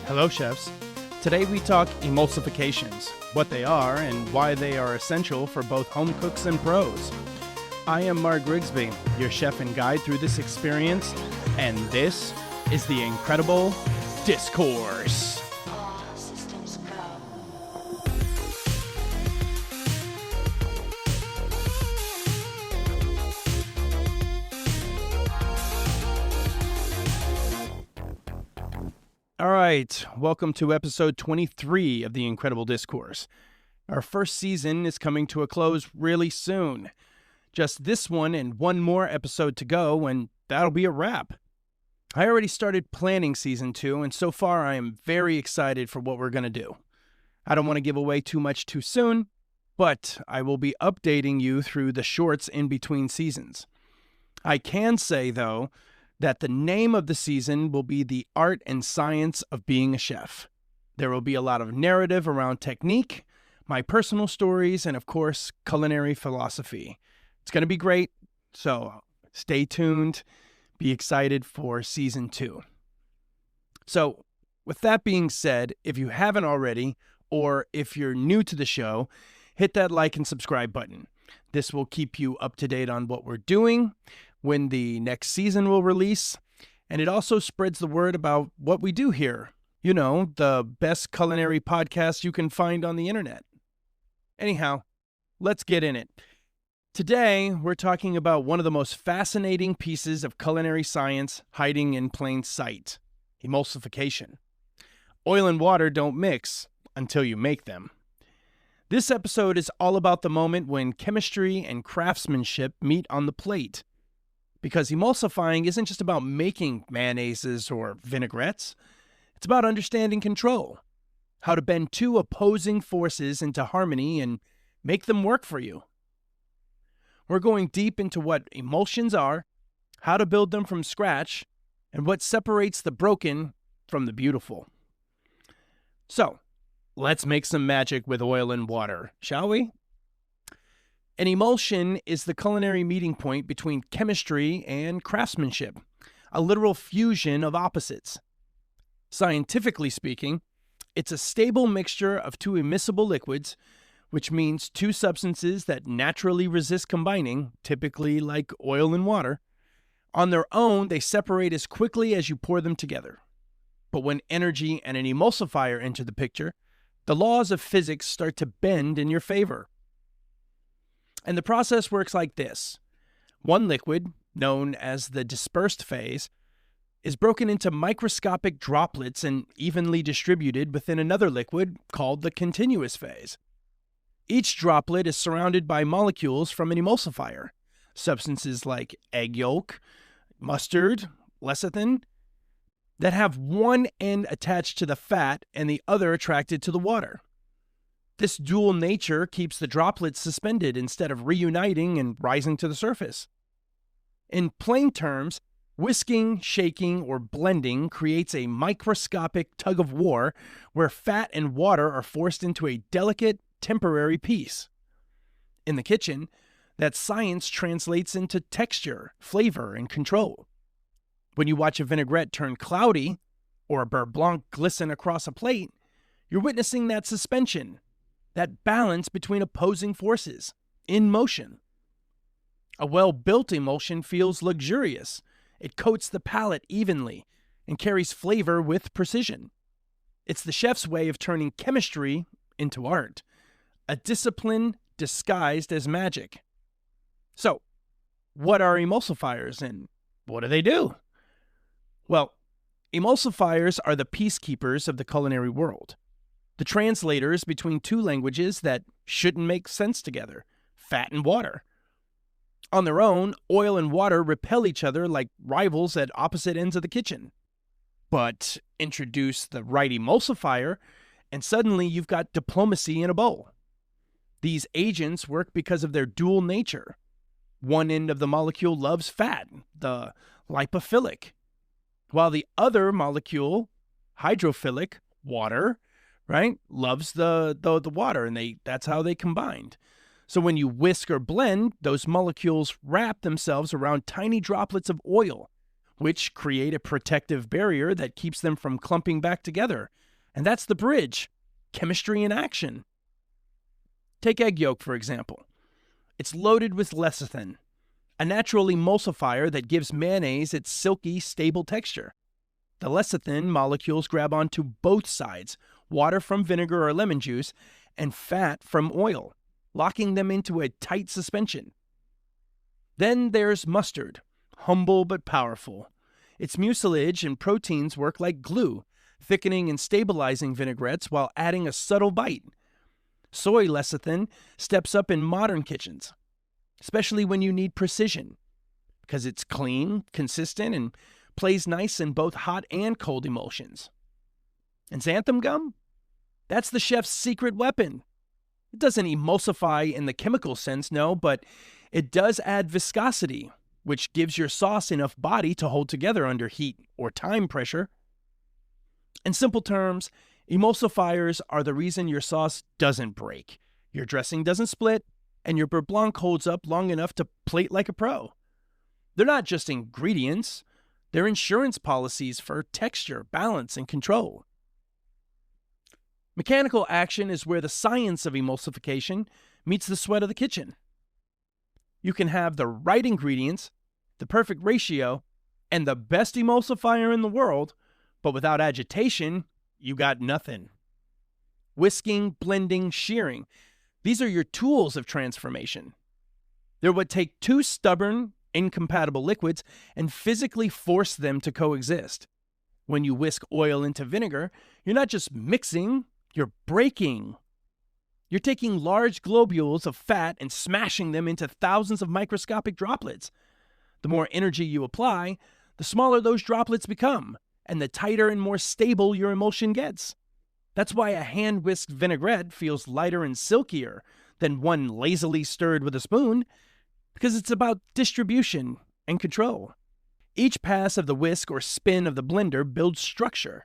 Hello, chefs. Today we talk emulsifications, what they are and why they are essential for both home cooks and pros. I am Mark Grigsby, your chef and guide through this experience, and this is the IncrEDIBLE Discourse. All right, welcome to episode 23 of the IncrEDIBLE Discourse. Our first season is coming to a close really soon. Just this one and one more episode to go, and that'll be a wrap. I already started planning season 2, and so far I am very excited for what we're going to do. I don't want to give away too much too soon, but I will be updating you through the shorts in between seasons. I can say, though, that the name of the season will be The Art and Science of Being a Chef. There will be a lot of narrative around technique, my personal stories, and of course, culinary philosophy. It's going to be great, so stay tuned. Be excited for season 2. So, with that being said, if you haven't already, or if you're new to the show, hit that like and subscribe button. This will keep you up to date on what we're doing, when the next season will release, and it also spreads the word about what we do here. You know, the best culinary podcast you can find on the internet. Anyhow, let's get in it. Today, we're talking about one of the most fascinating pieces of culinary science hiding in plain sight: emulsification. Oil and water don't mix until you make them. This episode is all about the moment when chemistry and craftsmanship meet on the plate. Because emulsifying isn't just about making mayonnaises or vinaigrettes. It's about understanding control, how to bend two opposing forces into harmony and make them work for you. We're going deep into what emulsions are, how to build them from scratch, and what separates the broken from the beautiful. So, let's make some magic with oil and water, shall we? An emulsion is the culinary meeting point between chemistry and craftsmanship, a literal fusion of opposites. Scientifically speaking, it's a stable mixture of two immiscible liquids, which means two substances that naturally resist combining, typically like oil and water. On their own, they separate as quickly as you pour them together. But when energy and an emulsifier enter the picture, the laws of physics start to bend in your favor. And the process works like this. One liquid, known as the dispersed phase, is broken into microscopic droplets and evenly distributed within another liquid called the continuous phase. Each droplet is surrounded by molecules from an emulsifier, substances like egg yolk, mustard, lecithin, that have one end attached to the fat and the other attracted to the water. This dual nature keeps the droplets suspended instead of reuniting and rising to the surface. In plain terms, whisking, shaking, or blending creates a microscopic tug-of-war where fat and water are forced into a delicate, temporary peace. In the kitchen, that science translates into texture, flavor, and control. When you watch a vinaigrette turn cloudy or a beurre blanc glisten across a plate, you're witnessing that suspension, that balance between opposing forces, in motion. A well-built emulsion feels luxurious. It coats the palate evenly and carries flavor with precision. It's the chef's way of turning chemistry into art, a discipline disguised as magic. So, what are emulsifiers and what do they do? Well, emulsifiers are the peacekeepers of the culinary world. The translators between two languages that shouldn't make sense together, fat and water. On their own, oil and water repel each other like rivals at opposite ends of the kitchen. But introduce the right emulsifier, and suddenly you've got diplomacy in a bowl. These agents work because of their dual nature. One end of the molecule loves fat, the lipophilic, while the other molecule, hydrophilic, water, right, loves the water, and that's how they combined. So when you whisk or blend, those molecules wrap themselves around tiny droplets of oil, which create a protective barrier that keeps them from clumping back together. And that's the bridge. Chemistry in action. Take egg yolk, for example. It's loaded with lecithin, a natural emulsifier that gives mayonnaise its silky, stable texture. The lecithin molecules grab onto both sides, water from vinegar or lemon juice, and fat from oil, locking them into a tight suspension. Then there's mustard, humble but powerful. Its mucilage and proteins work like glue, thickening and stabilizing vinaigrettes while adding a subtle bite. Soy lecithin steps up in modern kitchens, especially when you need precision, because it's clean, consistent, and plays nice in both hot and cold emulsions. And xanthan gum? That's the chef's secret weapon. It doesn't emulsify in the chemical sense, no, but it does add viscosity, which gives your sauce enough body to hold together under heat or time pressure. In simple terms, emulsifiers are the reason your sauce doesn't break, your dressing doesn't split, and your beurre blanc holds up long enough to plate like a pro. They're not just ingredients, they're insurance policies for texture, balance, and control. Mechanical action is where the science of emulsification meets the sweat of the kitchen. You can have the right ingredients, the perfect ratio, and the best emulsifier in the world, but without agitation, you got nothing. Whisking, blending, shearing, these are your tools of transformation. They're what take two stubborn, incompatible liquids and physically force them to coexist. When you whisk oil into vinegar, you're not just mixing, you're breaking. You're taking large globules of fat and smashing them into thousands of microscopic droplets. The more energy you apply, the smaller those droplets become, and the tighter and more stable your emulsion gets. That's why a hand-whisked vinaigrette feels lighter and silkier than one lazily stirred with a spoon, because it's about distribution and control. Each pass of the whisk or spin of the blender builds structure.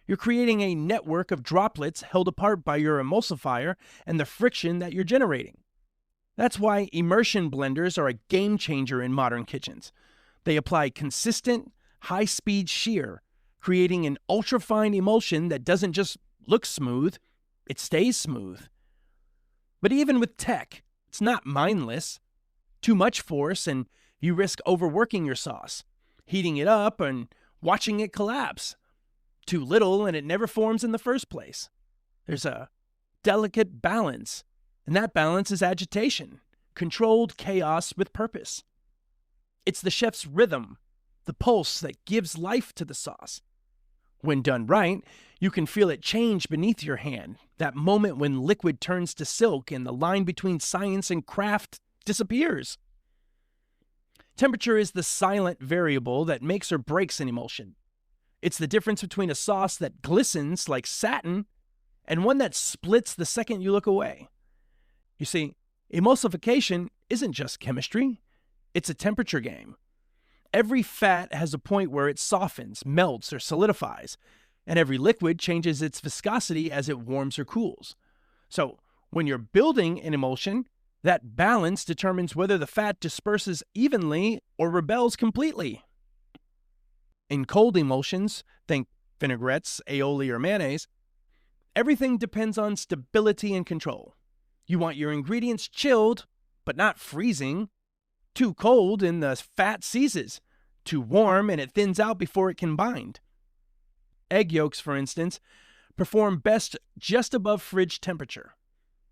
You're creating a network of droplets held apart by your emulsifier and the friction that you're generating. That's why immersion blenders are a game changer in modern kitchens. They apply consistent, high-speed shear, creating an ultra-fine emulsion that doesn't just look smooth, it stays smooth. But even with tech, it's not mindless. Too much force and you risk overworking your sauce, heating it up and watching it collapse. Too little and it never forms in the first place. There's a delicate balance, and that balance is agitation, controlled chaos with purpose. It's the chef's rhythm, the pulse that gives life to the sauce. When done right, you can feel it change beneath your hand, that moment when liquid turns to silk and the line between science and craft disappears. Temperature is the silent variable that makes or breaks an emulsion. It's the difference between a sauce that glistens like satin and one that splits the second you look away. You see, emulsification isn't just chemistry, it's a temperature game. Every fat has a point where it softens, melts, or solidifies, and every liquid changes its viscosity as it warms or cools. So, when you're building an emulsion, that balance determines whether the fat disperses evenly or rebels completely. In cold emulsions, think vinaigrettes, aioli, or mayonnaise, everything depends on stability and control. You want your ingredients chilled, but not freezing. Too cold and the fat seizes. Too warm and it thins out before it can bind. Egg yolks, for instance, perform best just above fridge temperature.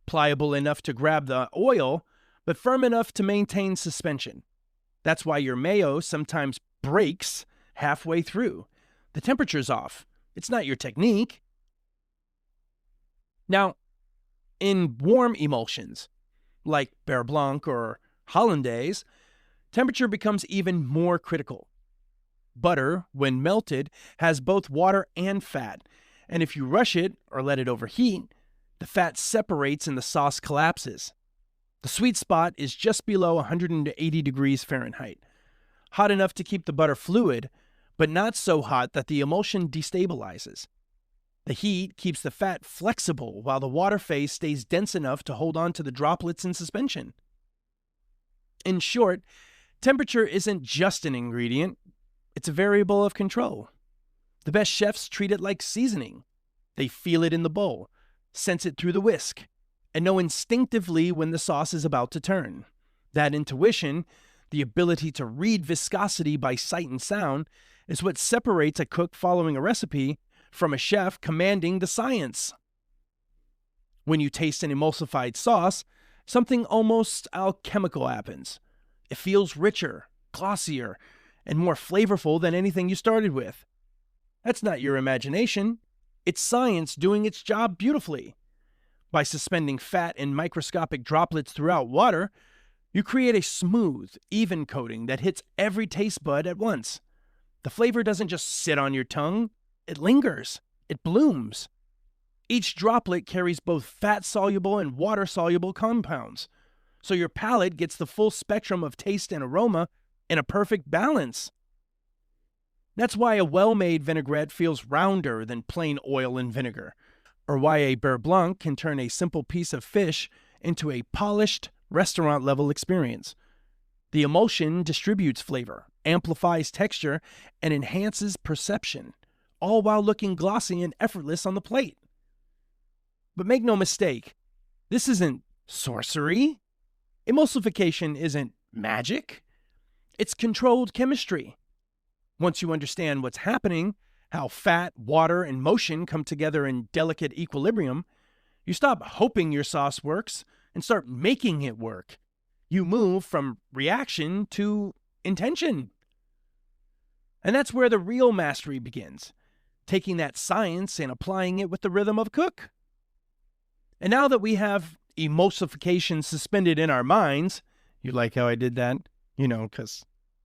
Pliable enough to grab the oil, but firm enough to maintain suspension. That's why your mayo sometimes breaks halfway through. The temperature's off. It's not your technique. Now, in warm emulsions, like beurre blanc or hollandaise, temperature becomes even more critical. Butter, when melted, has both water and fat, and if you rush it or let it overheat, the fat separates and the sauce collapses. The sweet spot is just below 180 degrees Fahrenheit, hot enough to keep the butter fluid, but not so hot that the emulsion destabilizes. The heat keeps the fat flexible while the water phase stays dense enough to hold on to the droplets in suspension. In short, temperature isn't just an ingredient, It's a variable of control. The best chefs treat it like seasoning. They feel it in the bowl, sense it through the whisk, and know instinctively when the sauce is about to turn. That intuition, the ability to read viscosity by sight and sound, is what separates a cook following a recipe from a chef commanding the science. When you taste an emulsified sauce, something almost alchemical happens. It feels richer, glossier, and more flavorful than anything you started with. That's not your imagination. It's science doing its job beautifully. By suspending fat in microscopic droplets throughout water, you create a smooth, even coating that hits every taste bud at once. The flavor doesn't just sit on your tongue, it lingers, it blooms. Each droplet carries both fat-soluble and water-soluble compounds, so your palate gets the full spectrum of taste and aroma in a perfect balance. That's why a well-made vinaigrette feels rounder than plain oil and vinegar, or why a beurre blanc can turn a simple piece of fish into a polished, restaurant-level experience. The emulsion distributes flavor, amplifies texture, and enhances perception, all while looking glossy and effortless on the plate. But make no mistake, this isn't sorcery. Emulsification isn't magic. It's controlled chemistry. Once you understand what's happening, how fat, water, and motion come together in delicate equilibrium, you stop hoping your sauce works and start making it work. You move from reaction to intention. And that's where the real mastery begins, taking that science and applying it with the rhythm of a cook. And now that we have emulsification suspended in our minds, you like how I did that? You know, because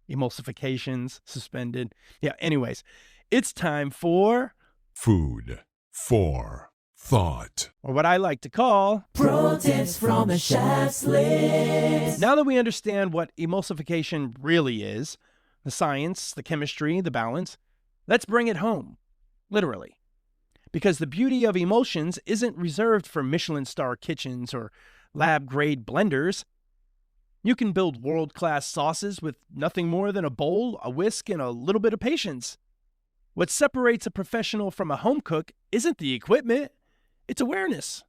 emulsification's suspended. Yeah, anyways, it's time for Food for Thought, or what I like to call Pro Tips from the Chef's List. Now that we understand what emulsification really is, the science, the chemistry, the balance, let's bring it home, literally. Because the beauty of emulsions isn't reserved for Michelin star kitchens or lab-grade blenders. You can build world-class sauces with nothing more than a bowl, a whisk, and a little bit of patience. What separates a professional from a home cook isn't the equipment, it's awareness.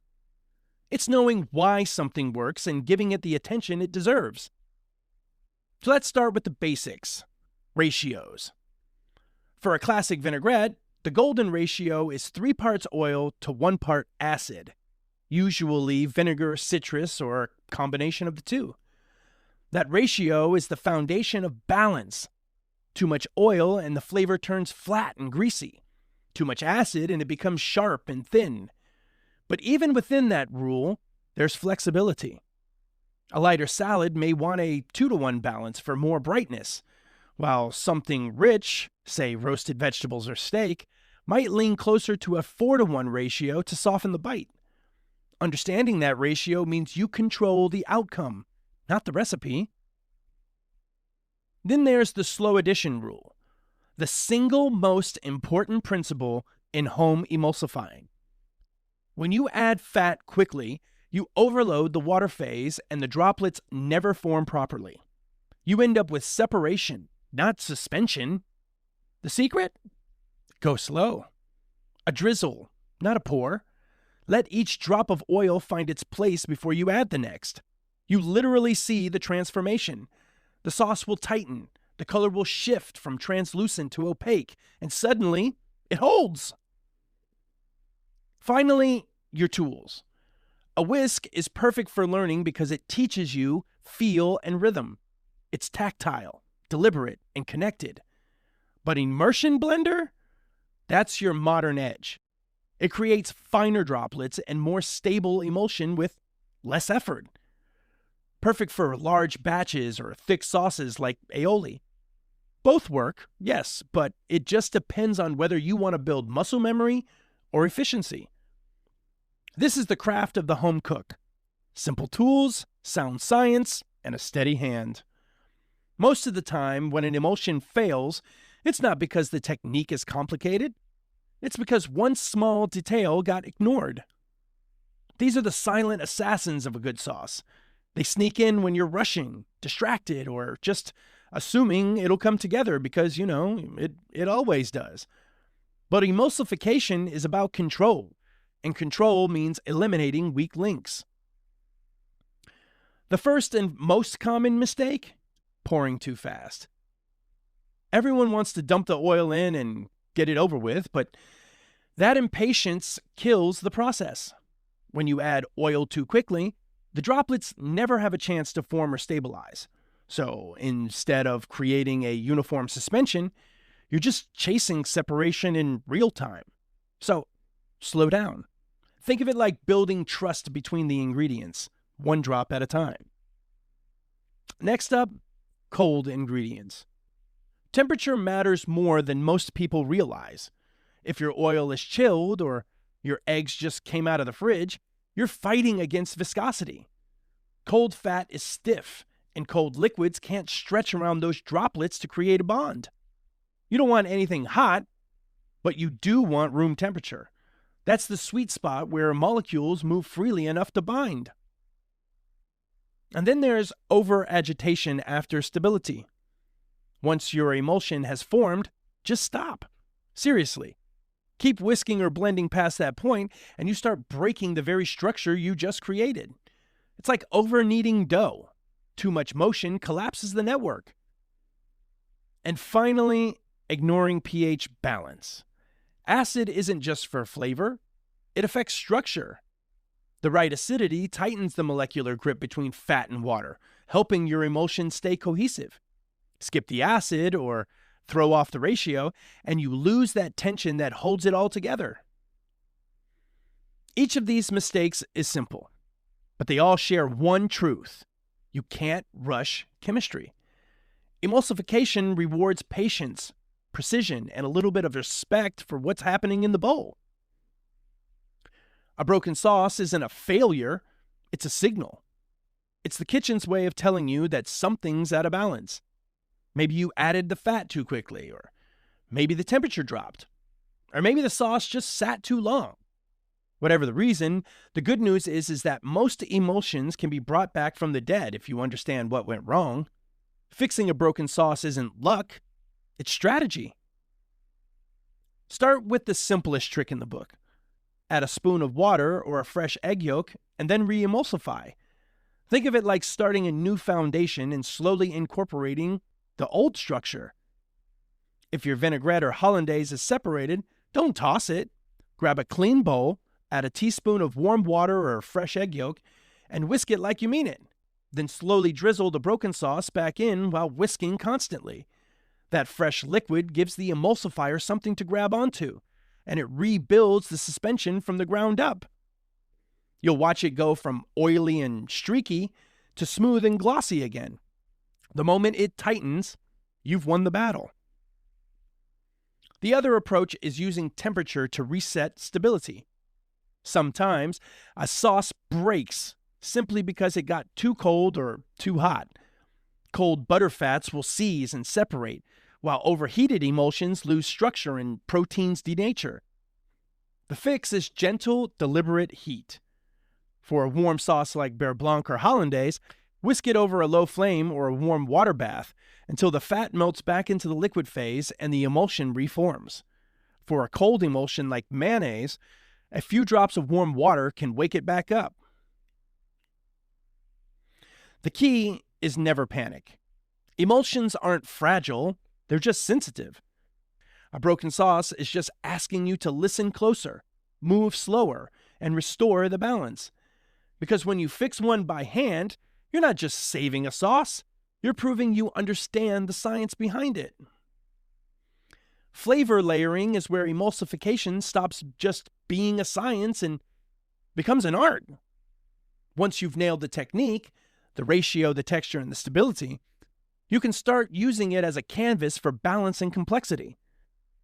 It's knowing why something works and giving it the attention it deserves. So let's start with the basics. Ratios. For a classic vinaigrette, the golden ratio is 3 parts oil to 1 part acid, usually vinegar, citrus, or a combination of the two. That ratio is the foundation of balance. Too much oil and the flavor turns flat and greasy. Too much acid and it becomes sharp and thin. But even within that rule, there's flexibility. A lighter salad may want a 2-to-1 balance for more brightness, while something rich, say roasted vegetables or steak, might lean closer to a 4-to-1 ratio to soften the bite. Understanding that ratio means you control the outcome, not the recipe. Then there's the slow addition rule, the single most important principle in home emulsifying. When you add fat quickly, you overload the water phase and the droplets never form properly. You end up with separation, not suspension. The secret? Go slow. A drizzle, not a pour. Let each drop of oil find its place before you add the next. You literally see the transformation. The sauce will tighten, the color will shift from translucent to opaque, and suddenly, it holds. Finally, your tools. A whisk is perfect for learning because it teaches you feel and rhythm. It's tactile, deliberate, and connected. But immersion blender? That's your modern edge. It creates finer droplets and more stable emulsion with less effort. Perfect for large batches or thick sauces like aioli. Both work, yes, but it just depends on whether you want to build muscle memory or efficiency. This is the craft of the home cook. Simple tools, sound science, and a steady hand. Most of the time, when an emulsion fails, it's not because the technique is complicated. It's because one small detail got ignored. These are the silent assassins of a good sauce. They sneak in when you're rushing, distracted, or just assuming it'll come together because, it always does. But emulsification is about control, and control means eliminating weak links. The first and most common mistake, pouring too fast. Everyone wants to dump the oil in and get it over with, but that impatience kills the process. When you add oil too quickly, the droplets never have a chance to form or stabilize. So instead of creating a uniform suspension, you're just chasing separation in real time. So slow down. Think of it like building trust between the ingredients, one drop at a time. Next up, cold ingredients. Temperature matters more than most people realize. If your oil is chilled or your eggs just came out of the fridge, you're fighting against viscosity. Cold fat is stiff, and cold liquids can't stretch around those droplets to create a bond. You don't want anything hot, but you do want room temperature. That's the sweet spot where molecules move freely enough to bind. And then there's over-agitation after stability. Once your emulsion has formed, just stop. Seriously. Keep whisking or blending past that point, and you start breaking the very structure you just created. It's like over-kneading dough. Too much motion collapses the network. And finally, ignoring pH balance. Acid isn't just for flavor, it affects structure. The right acidity tightens the molecular grip between fat and water, helping your emulsion stay cohesive. Skip the acid or throw off the ratio, and you lose that tension that holds it all together. Each of these mistakes is simple, but they all share one truth. You can't rush chemistry. Emulsification rewards patience, precision, and a little bit of respect for what's happening in the bowl. A broken sauce isn't a failure, it's a signal. It's the kitchen's way of telling you that something's out of balance. Maybe you added the fat too quickly, or maybe the temperature dropped, or maybe the sauce just sat too long. Whatever the reason, the good news is that most emulsions can be brought back from the dead if you understand what went wrong. Fixing a broken sauce isn't luck, it's strategy. Start with the simplest trick in the book. Add a spoon of water or a fresh egg yolk, and then re-emulsify. Think of it like starting a new foundation and slowly incorporating the old structure. If your vinaigrette or hollandaise is separated, don't toss it. Grab a clean bowl, add a teaspoon of warm water or fresh egg yolk, and whisk it like you mean it. Then slowly drizzle the broken sauce back in while whisking constantly. That fresh liquid gives the emulsifier something to grab onto, and it rebuilds the suspension from the ground up. You'll watch it go from oily and streaky to smooth and glossy again. The moment it tightens, you've won the battle. The other approach is using temperature to reset stability. Sometimes a sauce breaks simply because it got too cold or too hot. Cold butterfats will seize and separate, while overheated emulsions lose structure and proteins denature. The fix is gentle, deliberate heat. For a warm sauce like beurre blanc or hollandaise, whisk it over a low flame or a warm water bath until the fat melts back into the liquid phase and the emulsion reforms. For a cold emulsion like mayonnaise, a few drops of warm water can wake it back up. The key is never panic. Emulsions aren't fragile, they're just sensitive. A broken sauce is just asking you to listen closer, move slower, and restore the balance. Because when you fix one by hand, you're not just saving a sauce, you're proving you understand the science behind it. Flavor layering is where emulsification stops just being a science and becomes an art. Once you've nailed the technique, the ratio, the texture, and the stability, you can start using it as a canvas for balance and complexity.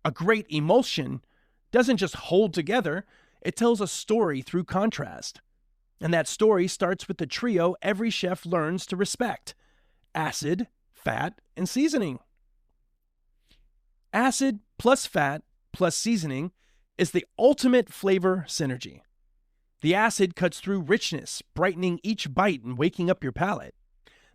A great emulsion doesn't just hold together, it tells a story through contrast. And that story starts with the trio every chef learns to respect: acid, fat, and seasoning. Acid plus fat plus seasoning is the ultimate flavor synergy. The acid cuts through richness, brightening each bite and waking up your palate.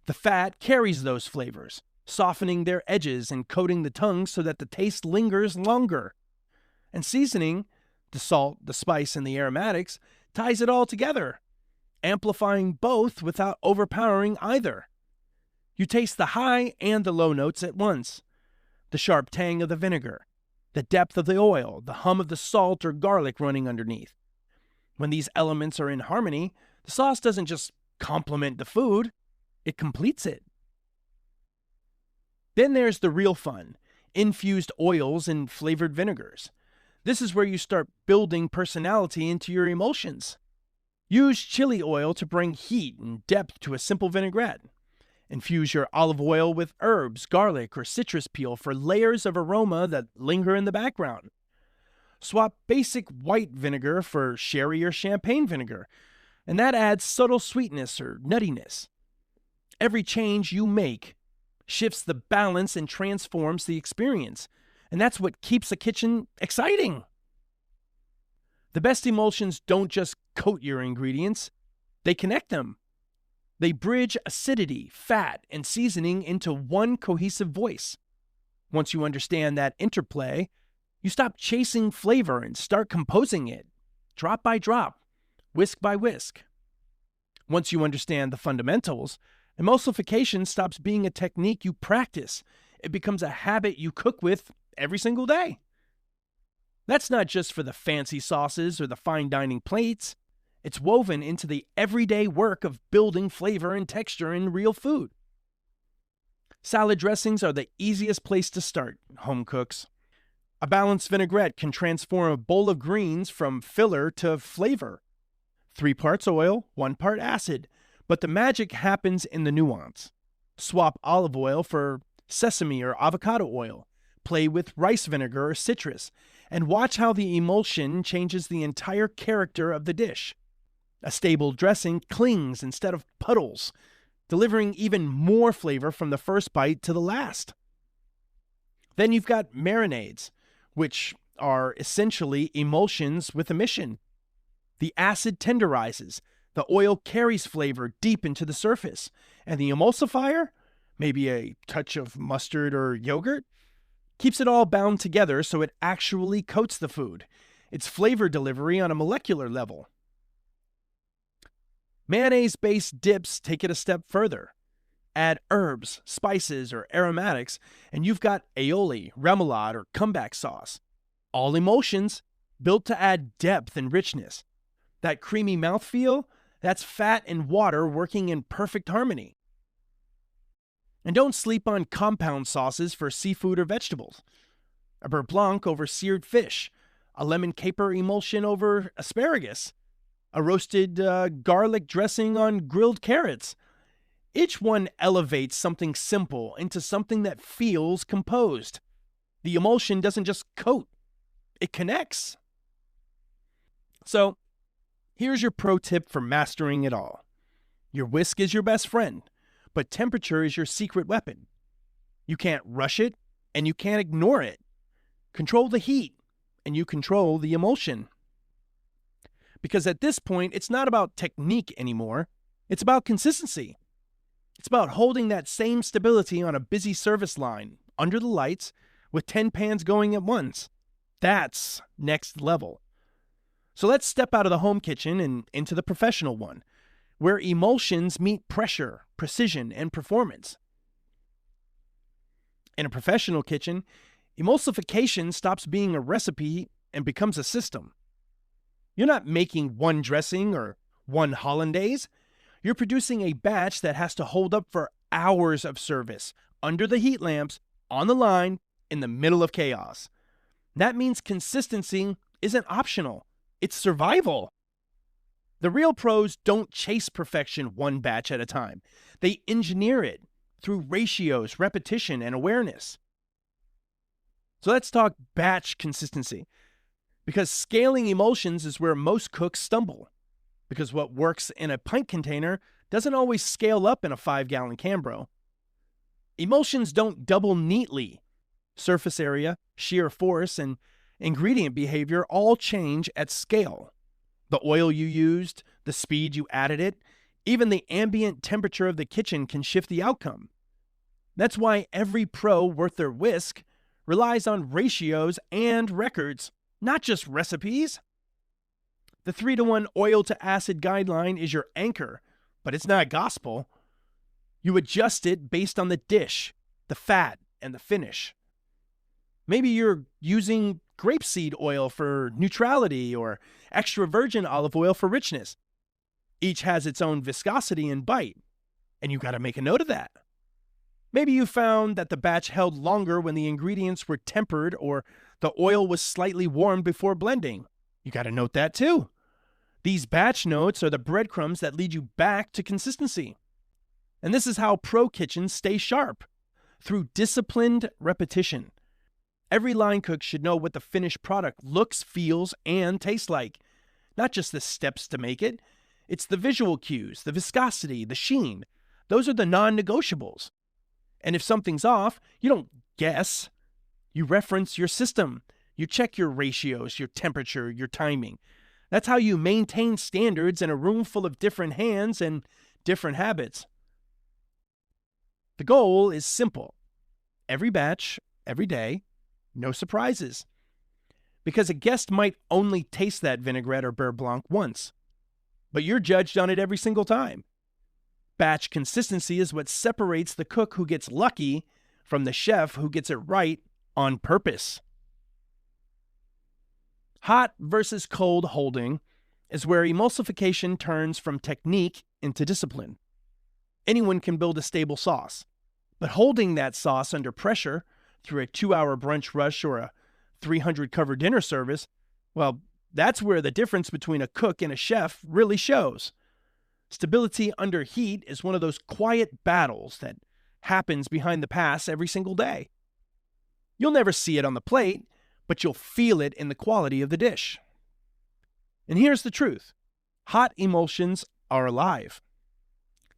The fat carries those flavors, softening their edges and coating the tongue so that the taste lingers longer. And seasoning, the salt, the spice, and the aromatics, ties it all together, amplifying both without overpowering either. You taste the high and the low notes at once. The sharp tang of the vinegar, the depth of the oil, the hum of the salt or garlic running underneath. When these elements are in harmony, the sauce doesn't just complement the food, it completes it. Then there's the real fun, infused oils and flavored vinegars. This is where you start building personality into your emulsions. Use chili oil to bring heat and depth to a simple vinaigrette. Infuse your olive oil with herbs, garlic, or citrus peel for layers of aroma that linger in the background. Swap basic white vinegar for sherry or champagne vinegar, and that adds subtle sweetness or nuttiness. Every change you make shifts the balance and transforms the experience, and that's what keeps a kitchen exciting. The best emulsions don't just coat your ingredients, they connect them. They bridge acidity, fat, and seasoning into one cohesive voice. Once you understand that interplay, you stop chasing flavor and start composing it, drop by drop, whisk by whisk. Once you understand the fundamentals, emulsification stops being a technique you practice. It becomes a habit you cook with every single day. That's not just for the fancy sauces or the fine dining plates. It's woven into the everyday work of building flavor and texture in real food. Salad dressings are the easiest place to start, home cooks. A balanced vinaigrette can transform a bowl of greens from filler to flavor. 3 parts oil, 1 part acid, but the magic happens in the nuance. Swap olive oil for sesame or avocado oil. Play with rice vinegar or citrus, and watch how the emulsion changes the entire character of the dish. A stable dressing clings instead of puddles, delivering even more flavor from the first bite to the last. Then you've got marinades, which are essentially emulsions with a mission. The acid tenderizes, the oil carries flavor deep into the surface, and the emulsifier, maybe a touch of mustard or yogurt, keeps it all bound together so it actually coats the food. It's flavor delivery on a molecular level. Mayonnaise-based dips take it a step further. Add herbs, spices, or aromatics, and you've got aioli, remoulade, or comeback sauce. All emulsions built to add depth and richness. That creamy mouthfeel, that's fat and water working in perfect harmony. And don't sleep on compound sauces for seafood or vegetables. A beurre blanc over seared fish, a lemon caper emulsion over asparagus, a roasted garlic dressing on grilled carrots. Each one elevates something simple into something that feels composed. The emulsion doesn't just coat, it connects. So, here's your pro tip for mastering it all. Your whisk is your best friend, but temperature is your secret weapon. You can't rush it, and you can't ignore it. Control the heat, and you control the emulsion. Because at this point, it's not about technique anymore. It's about consistency. It's about holding that same stability on a busy service line, under the lights, with 10 pans going at once. That's next level. So let's step out of the home kitchen and into the professional one, where emulsions meet pressure, precision, and performance. In a professional kitchen, emulsification stops being a recipe and becomes a system. You're not making one dressing or one hollandaise. You're producing a batch that has to hold up for hours of service, under the heat lamps, on the line, in the middle of chaos. That means consistency isn't optional. It's survival. The real pros don't chase perfection one batch at a time. They engineer it through ratios, repetition, and awareness. So let's talk batch consistency. Because scaling emulsions is where most cooks stumble. Because what works in a pint container doesn't always scale up in a 5-gallon Cambro. Emulsions don't double neatly. Surface area, shear force, and ingredient behavior all change at scale. The oil you used, the speed you added it, even the ambient temperature of the kitchen can shift the outcome. That's why every pro worth their whisk relies on ratios and records, not just recipes. The 3-to-1 oil to acid guideline is your anchor, but it's not gospel. You adjust it based on the dish, the fat, and the finish. Maybe you're using grapeseed oil for neutrality or extra virgin olive oil for richness. Each has its own viscosity and bite, and you got to make a note of that. Maybe you found that the batch held longer when the ingredients were tempered or the oil was slightly warmed before blending. You got to note that too. These batch notes are the breadcrumbs that lead you back to consistency. And this is how pro kitchens stay sharp, through disciplined repetition. Every line cook should know what the finished product looks, feels, and tastes like. Not just the steps to make it. It's the visual cues, the viscosity, the sheen. Those are the non-negotiables. And if something's off, you don't guess. You reference your system. You check your ratios, your temperature, your timing. That's how you maintain standards in a room full of different hands and different habits. The goal is simple. Every batch, every day, no surprises. Because a guest might only taste that vinaigrette or beurre blanc once, but you're judged on it every single time. Batch consistency is what separates the cook who gets lucky from the chef who gets it right on purpose. Hot versus cold holding is where emulsification turns from technique into discipline. Anyone can build a stable sauce, but holding that sauce under pressure through a 2-hour brunch rush or a 300-cover dinner service, well, that's where the difference between a cook and a chef really shows. Stability under heat is one of those quiet battles that happens behind the pass every single day. You'll never see it on the plate, but you'll feel it in the quality of the dish. And here's the truth. Hot emulsions are alive.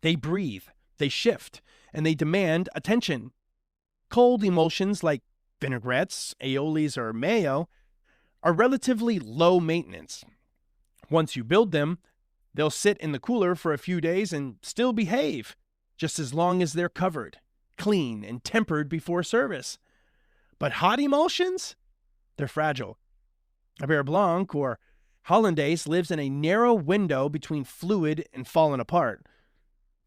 They breathe, they shift, and they demand attention. Cold emulsions like vinaigrettes, aiolis, or mayo are relatively low maintenance. Once you build them, they'll sit in the cooler for a few days and still behave, just as long as they're covered, clean, and tempered before service. But hot emulsions? They're fragile. A beurre blanc or hollandaise lives in a narrow window between fluid and falling apart.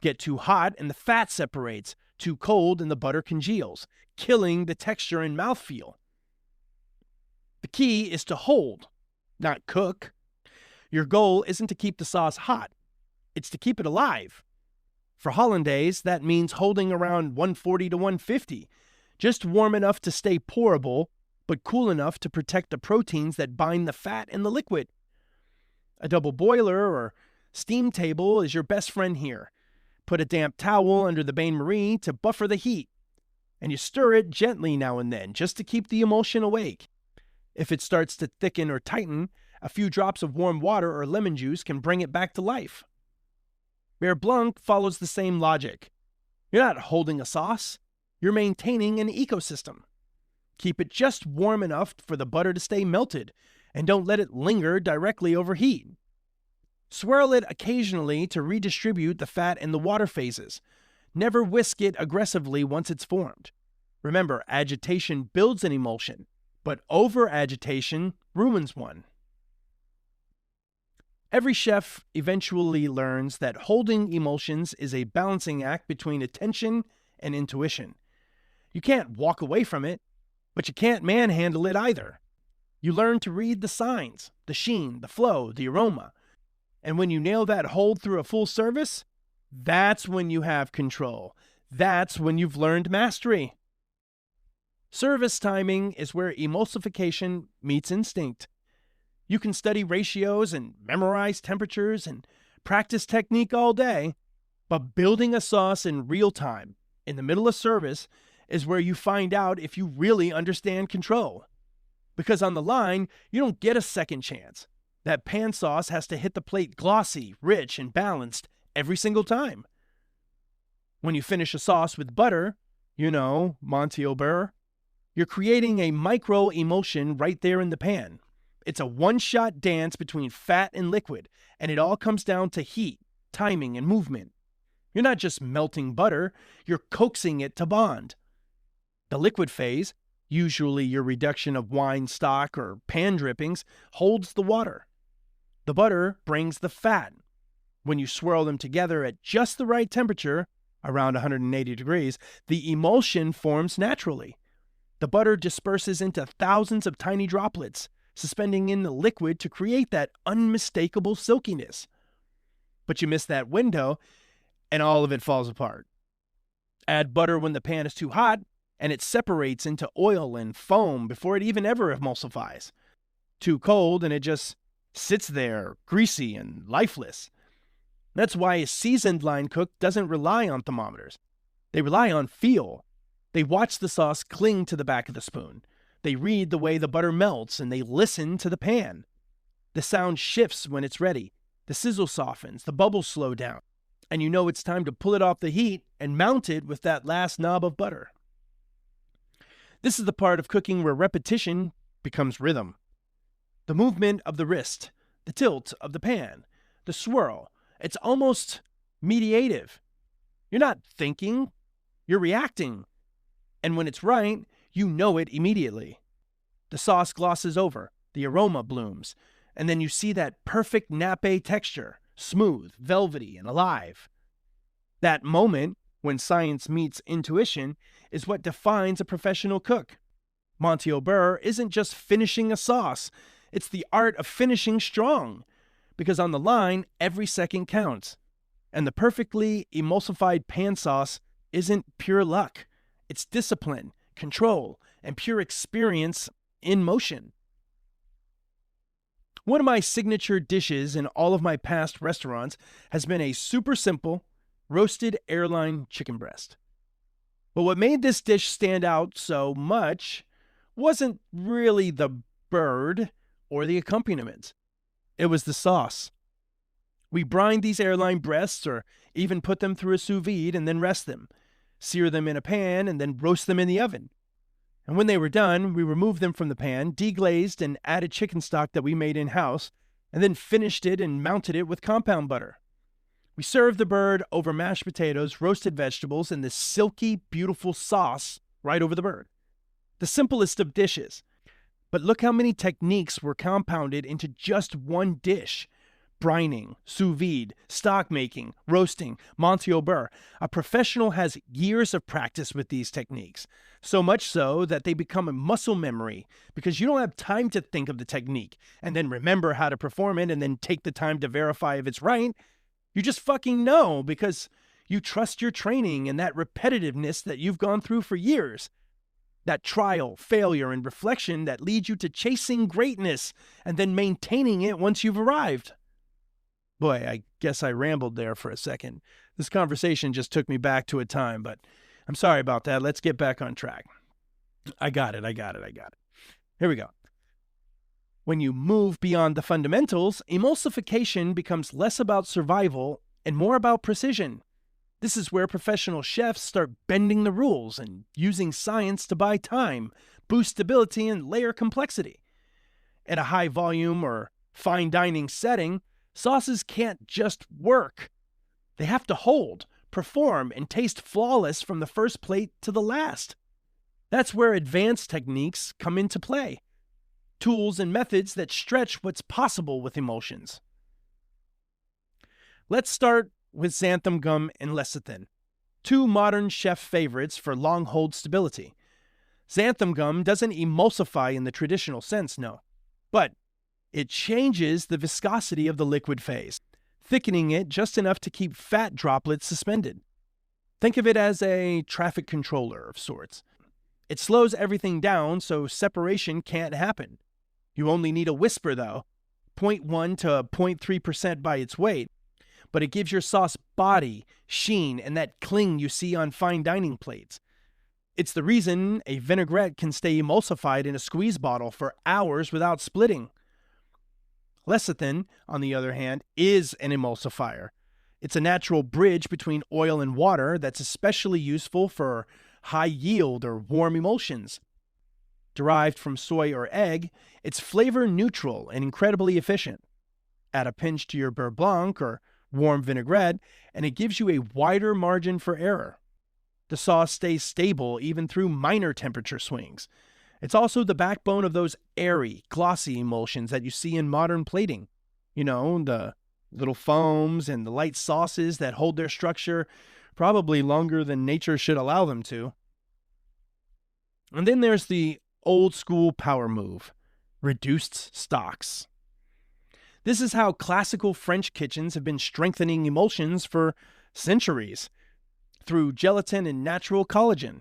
Get too hot and the fat separates, too cold and the butter congeals, killing the texture and mouthfeel. The key is to hold, not cook. Your goal isn't to keep the sauce hot, it's to keep it alive. For hollandaise, that means holding around 140 to 150, just warm enough to stay pourable, but cool enough to protect the proteins that bind the fat in the liquid. A double boiler or steam table is your best friend here. Put a damp towel under the bain-marie to buffer the heat, and you stir it gently now and then just to keep the emulsion awake. If it starts to thicken or tighten, a few drops of warm water or lemon juice can bring it back to life. Beurre blanc follows the same logic. You're not holding a sauce, you're maintaining an ecosystem. Keep it just warm enough for the butter to stay melted, and don't let it linger directly over heat. Swirl it occasionally to redistribute the fat in the water phases. Never whisk it aggressively once it's formed. Remember, agitation builds an emulsion, but over-agitation ruins one. Every chef eventually learns that holding emulsions is a balancing act between attention and intuition. You can't walk away from it, but you can't manhandle it either. You learn to read the signs, the sheen, the flow, the aroma. And when you nail that hold through a full service, that's when you have control. That's when you've learned mastery. Service timing is where emulsification meets instinct. You can study ratios and memorize temperatures and practice technique all day, but building a sauce in real time, in the middle of service, is where you find out if you really understand control. Because on the line, you don't get a second chance. That pan sauce has to hit the plate glossy, rich, and balanced every single time. When you finish a sauce with butter, Monty Beurre, you're creating a micro emulsion right there in the pan. It's a one-shot dance between fat and liquid, and it all comes down to heat, timing, and movement. You're not just melting butter, you're coaxing it to bond. The liquid phase, usually your reduction of wine stock or pan drippings, holds the water. The butter brings the fat. When you swirl them together at just the right temperature, around 180 degrees, the emulsion forms naturally. The butter disperses into thousands of tiny droplets, suspending in the liquid to create that unmistakable silkiness. But you miss that window, and all of it falls apart. Add butter when the pan is too hot, and it separates into oil and foam before it even ever emulsifies. Too cold, and it just sits there, greasy and lifeless. That's why a seasoned line cook doesn't rely on thermometers. They rely on feel. They watch the sauce cling to the back of the spoon. They read the way the butter melts, and they listen to the pan. The sound shifts when it's ready. The sizzle softens, the bubbles slow down, and you know it's time to pull it off the heat and mount it with that last knob of butter. This is the part of cooking where repetition becomes rhythm. The movement of the wrist, the tilt of the pan, the swirl, it's almost mediative. You're not thinking, you're reacting. And when it's right, you know it immediately. The sauce glosses over, the aroma blooms, and then you see that perfect nappe texture, smooth, velvety, and alive. That moment, when science meets intuition, is what defines a professional cook. Montiel beurre isn't just finishing a sauce, it's the art of finishing strong. Because on the line, every second counts. And the perfectly emulsified pan sauce isn't pure luck. It's discipline, control, and pure experience in motion. One of my signature dishes in all of my past restaurants has been a super simple, roasted airline chicken breast. But what made this dish stand out so much wasn't really the bird or the accompaniment. It was the sauce. We brine these airline breasts or even put them through a sous vide and then rest them, sear them in a pan, and then roast them in the oven. And when they were done, we removed them from the pan, deglazed and added chicken stock that we made in-house, and then finished it and mounted it with compound butter. We served the bird over mashed potatoes, roasted vegetables, and this silky, beautiful sauce right over the bird. The simplest of dishes. But look how many techniques were compounded into just one dish. Brining, sous vide, stock making, roasting, Montiel beurre. A professional has years of practice with these techniques. So much so that they become a muscle memory because you don't have time to think of the technique and then remember how to perform it and then take the time to verify if it's right. You just fucking know because you trust your training and that repetitiveness that you've gone through for years. That trial, failure, and reflection that leads you to chasing greatness and then maintaining it once you've arrived. Boy, I guess I rambled there for a second. This conversation just took me back to a time, but I'm sorry about that. Let's get back on track. I got it. Here we go. When you move beyond the fundamentals, emulsification becomes less about survival and more about precision. This is where professional chefs start bending the rules and using science to buy time, boost stability, and layer complexity. At a high volume or fine dining setting, sauces can't just work. They have to hold, perform, and taste flawless from the first plate to the last. That's where advanced techniques come into play. Tools and methods that stretch what's possible with emulsions. Let's start with xanthan gum and lecithin, two modern chef favorites for long hold stability. Xanthan gum doesn't emulsify in the traditional sense, no, but it changes the viscosity of the liquid phase, thickening it just enough to keep fat droplets suspended. Think of it as a traffic controller of sorts. It slows everything down so separation can't happen. You only need a whisper, though, 0.1 to 0.3% by its weight, but it gives your sauce body, sheen, and that cling you see on fine dining plates. It's the reason a vinaigrette can stay emulsified in a squeeze bottle for hours without splitting. Lecithin, on the other hand, is an emulsifier. It's a natural bridge between oil and water that's especially useful for high-yield or warm emulsions. Derived from soy or egg, it's flavor neutral and incredibly efficient. Add a pinch to your beurre blanc or warm vinaigrette, and it gives you a wider margin for error. The sauce stays stable even through minor temperature swings. It's also the backbone of those airy, glossy emulsions that you see in modern plating. You know, the little foams and the light sauces that hold their structure probably longer than nature should allow them to. And then there's the old school power move, reduced stocks. This is how classical French kitchens have been strengthening emulsions for centuries, through gelatin and natural collagen.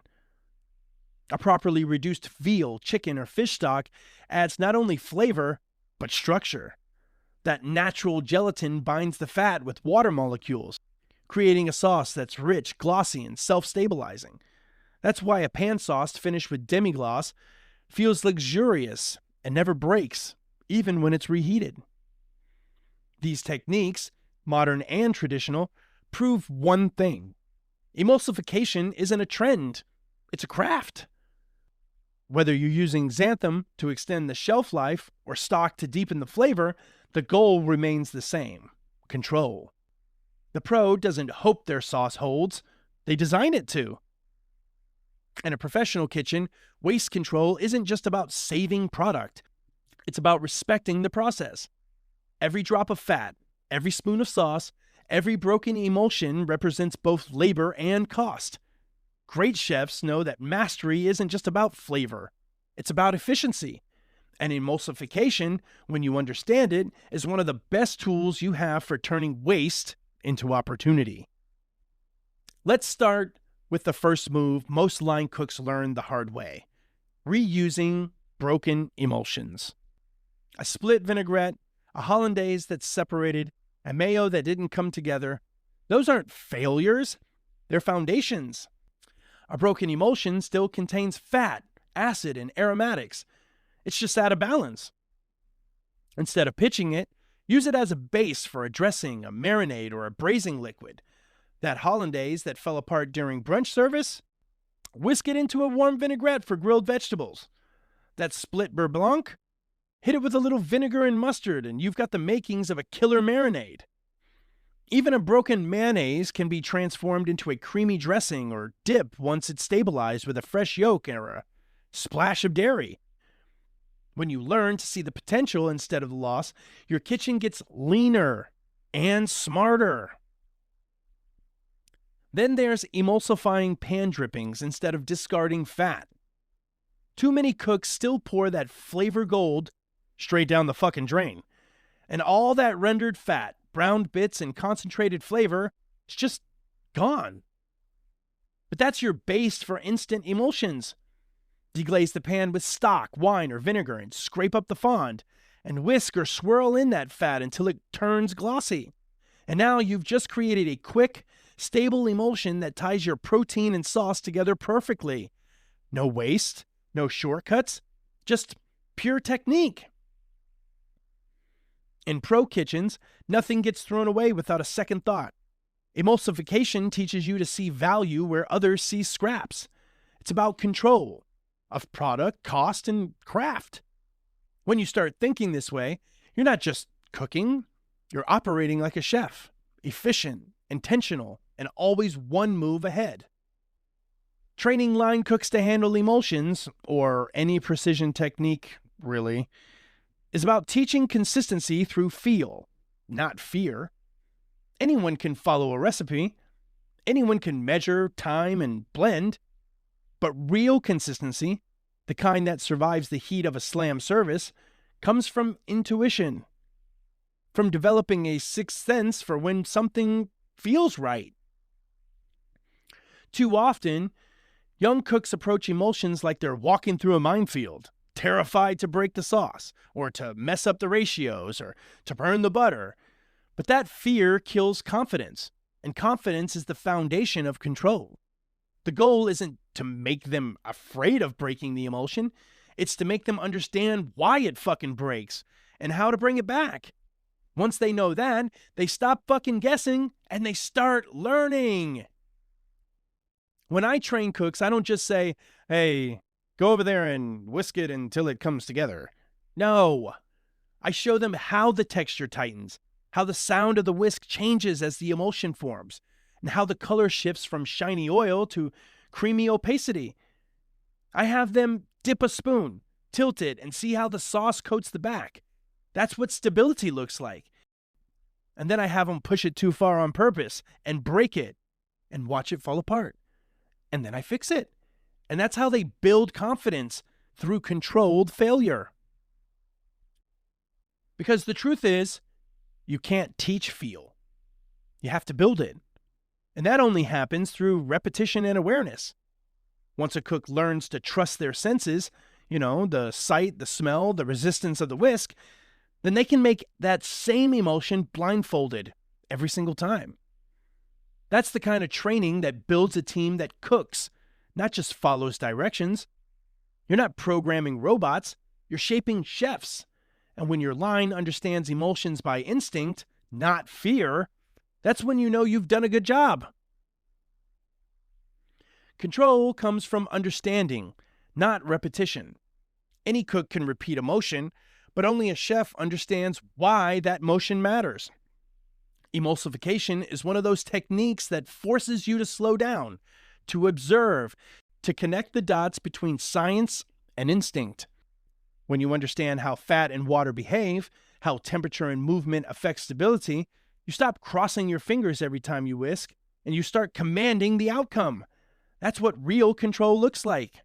A properly reduced veal, chicken, or fish stock adds not only flavor, but structure. That natural gelatin binds the fat with water molecules, creating a sauce that's rich, glossy, and self-stabilizing. That's why a pan sauce finished with demi-glace feels luxurious and never breaks, even when it's reheated. These techniques, modern and traditional, prove one thing. Emulsification isn't a trend, it's a craft. Whether you're using xanthan to extend the shelf life or stock to deepen the flavor, the goal remains the same: control. The pro doesn't hope their sauce holds, they design it to. In a professional kitchen, waste control isn't just about saving product, it's about respecting the process. Every drop of fat, every spoon of sauce, every broken emulsion represents both labor and cost. Great chefs know that mastery isn't just about flavor, it's about efficiency. And emulsification, when you understand it, is one of the best tools you have for turning waste into opportunity. Let's start with the first move most line cooks learn the hard way: reusing broken emulsions. A split vinaigrette, a hollandaise that's separated, a mayo that didn't come together, those aren't failures, they're foundations. A broken emulsion still contains fat, acid, and aromatics. It's just out of balance. Instead of pitching it, use it as a base for a dressing, a marinade, or a braising liquid. That hollandaise that fell apart during brunch service, whisk it into a warm vinaigrette for grilled vegetables. That split beurre blanc, hit it with a little vinegar and mustard, and you've got the makings of a killer marinade. Even a broken mayonnaise can be transformed into a creamy dressing or dip once it's stabilized with a fresh yolk or a splash of dairy. When you learn to see the potential instead of the loss, your kitchen gets leaner and smarter. Then there's emulsifying pan drippings instead of discarding fat. Too many cooks still pour that flavor gold straight down the fucking drain. And all that rendered fat, browned bits, and concentrated flavor is just gone. But that's your base for instant emulsions. Deglaze the pan with stock, wine, or vinegar and scrape up the fond, and whisk or swirl in that fat until it turns glossy. And now you've just created a quick, stable emulsion that ties your protein and sauce together perfectly. No waste, no shortcuts, just pure technique. In pro kitchens, nothing gets thrown away without a second thought. Emulsification teaches you to see value where others see scraps. It's about control of product, cost, and craft. When you start thinking this way, you're not just cooking, you're operating like a chef, efficient, intentional, and always one move ahead. Training line cooks to handle emulsions, or any precision technique, really, is about teaching consistency through feel, not fear. Anyone can follow a recipe. Anyone can measure, time, and blend. But real consistency, the kind that survives the heat of a slam service, comes from intuition, from developing a sixth sense for when something feels right. Too often, young cooks approach emulsions like they're walking through a minefield, terrified to break the sauce, or to mess up the ratios, or to burn the butter. But that fear kills confidence, and confidence is the foundation of control. The goal isn't to make them afraid of breaking the emulsion, it's to make them understand why it fucking breaks, and how to bring it back. Once they know that, they stop fucking guessing, and they start learning. When I train cooks, I don't just say, hey, go over there and whisk it until it comes together. No. I show them how the texture tightens, how the sound of the whisk changes as the emulsion forms, and how the color shifts from shiny oil to creamy opacity. I have them dip a spoon, tilt it, and see how the sauce coats the back. That's what stability looks like. And then I have them push it too far on purpose and break it and watch it fall apart. And then I fix it. And that's how they build confidence, through controlled failure. Because the truth is, you can't teach feel. You have to build it. And that only happens through repetition and awareness. Once a cook learns to trust their senses, the sight, the smell, the resistance of the whisk, then they can make that same emulsion blindfolded every single time. That's the kind of training that builds a team that cooks, not just follows directions. You're not programming robots, you're shaping chefs. And when your line understands emulsions by instinct, not fear, that's when you know you've done a good job. Control comes from understanding, not repetition. Any cook can repeat a motion, but only a chef understands why that motion matters. Emulsification is one of those techniques that forces you to slow down, to observe, to connect the dots between science and instinct. When you understand how fat and water behave, how temperature and movement affect stability, you stop crossing your fingers every time you whisk, and you start commanding the outcome. That's what real control looks like.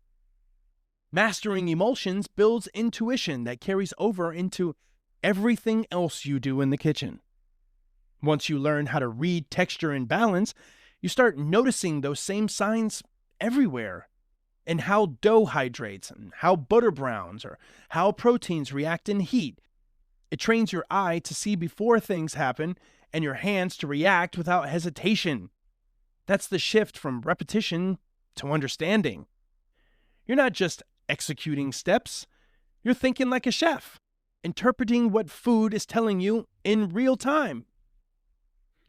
Mastering emulsions builds intuition that carries over into everything else you do in the kitchen. Once you learn how to read texture and balance, you start noticing those same signs everywhere, in how dough hydrates, and how butter browns, or how proteins react in heat. It trains your eye to see before things happen, and your hands to react without hesitation. That's the shift from repetition to understanding. You're not just executing steps, you're thinking like a chef, interpreting what food is telling you in real time.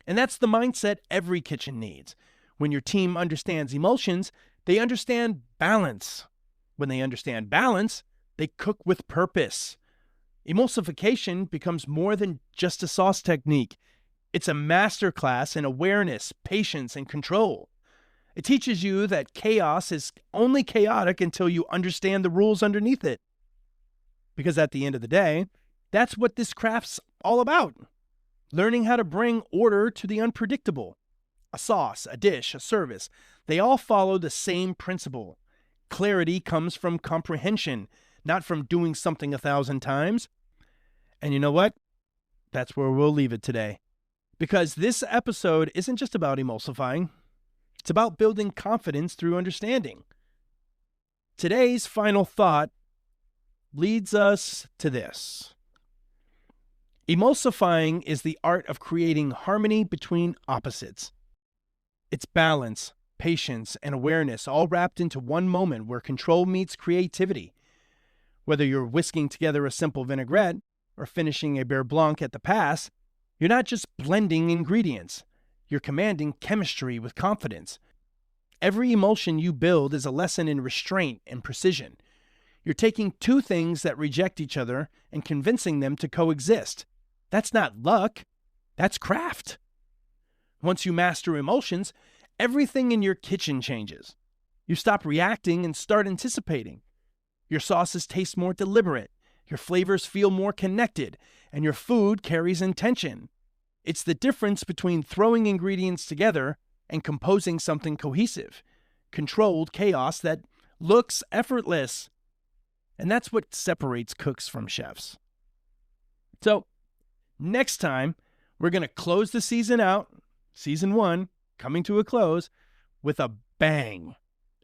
And that's the mindset every kitchen needs. When your team understands emulsions, they understand balance. When they understand balance, they cook with purpose. Emulsification becomes more than just a sauce technique. It's a masterclass in awareness, patience, and control. It teaches you that chaos is only chaotic until you understand the rules underneath it. Because at the end of the day, that's what this craft's all about. Learning how to bring order to the unpredictable. A sauce, a dish, a service, they all follow the same principle. Clarity comes from comprehension, not from doing something 1,000 times. And you know what? That's where we'll leave it today. Because this episode isn't just about emulsifying. It's about building confidence through understanding. Today's final thought leads us to this. Emulsifying is the art of creating harmony between opposites. It's balance, patience, and awareness all wrapped into one moment where control meets creativity. Whether you're whisking together a simple vinaigrette or finishing a beurre blanc at the pass, you're not just blending ingredients. You're commanding chemistry with confidence. Every emulsion you build is a lesson in restraint and precision. You're taking two things that reject each other and convincing them to coexist. That's not luck. That's craft. Once you master emulsions, everything in your kitchen changes. You stop reacting and start anticipating. Your sauces taste more deliberate, your flavors feel more connected, and your food carries intention. It's the difference between throwing ingredients together and composing something cohesive, controlled chaos that looks effortless. And that's what separates cooks from chefs. So, next time, we're going to close the season out, season 1, coming to a close, with a bang.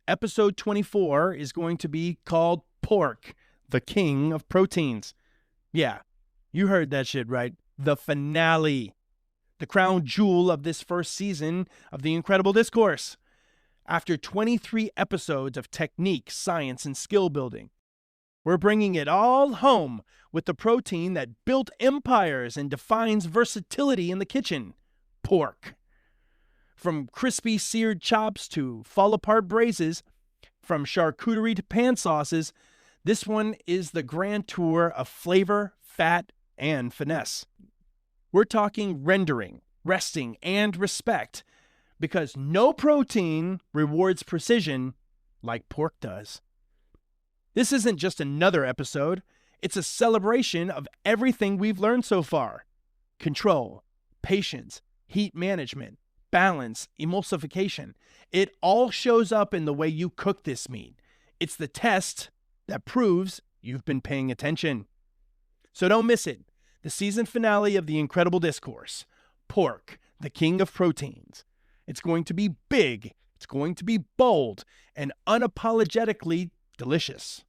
Episode 24 is going to be called Pork, the King of Proteins. Yeah, you heard that shit right. The finale. The crown jewel of this first season of the IncrEDIBLE Discourse. After 23 episodes of technique, science, and skill building, we're bringing it all home with the protein that built empires and defines versatility in the kitchen. Pork. From crispy seared chops to fall-apart braises, from charcuterie to pan sauces, this one is the grand tour of flavor, fat, and finesse. We're talking rendering, resting, and respect, because no protein rewards precision like pork does. This isn't just another episode. It's a celebration of everything we've learned so far. Control, patience, heat management, balance, emulsification. It all shows up in the way you cook this meat. It's the test that proves you've been paying attention. So don't miss it. The season finale of the Incredible Discourse. Pork, the king of proteins. It's going to be big, it's going to be bold, and unapologetically delicious.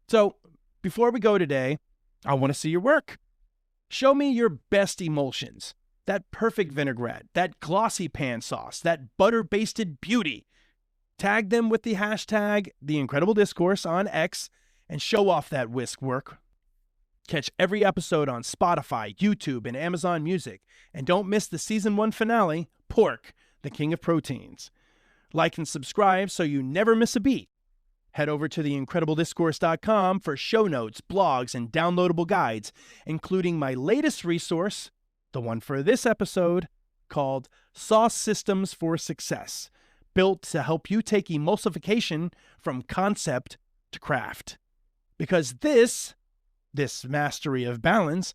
So, before we go today, I want to see your work. Show me your best emulsions. That perfect vinaigrette, that glossy pan sauce, that butter-basted beauty. Tag them with the hashtag #TheIncredibleDiscourse on X and show off that whisk work. Catch every episode on Spotify, YouTube, and Amazon Music. And don't miss the Season 1 finale, Pork, the King of Proteins. Like and subscribe so you never miss a beat. Head over to theincrediblediscourse.com for show notes, blogs, and downloadable guides, including my latest resource, the one for this episode, called Sauce Systems for Success, built to help you take emulsification from concept to craft. Because this mastery of balance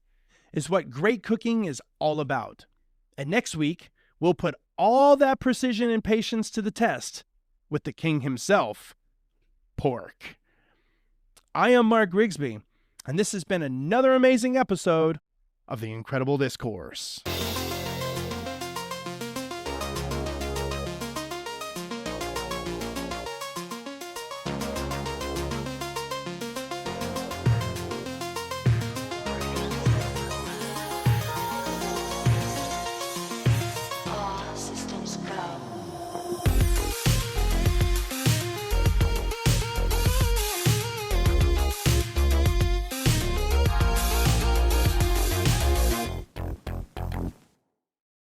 is what great cooking is all about. And next week, we'll put all that precision and patience to the test with the king himself, pork. I am Mark Grigsby, and this has been another amazing episode of The Incredible Discourse.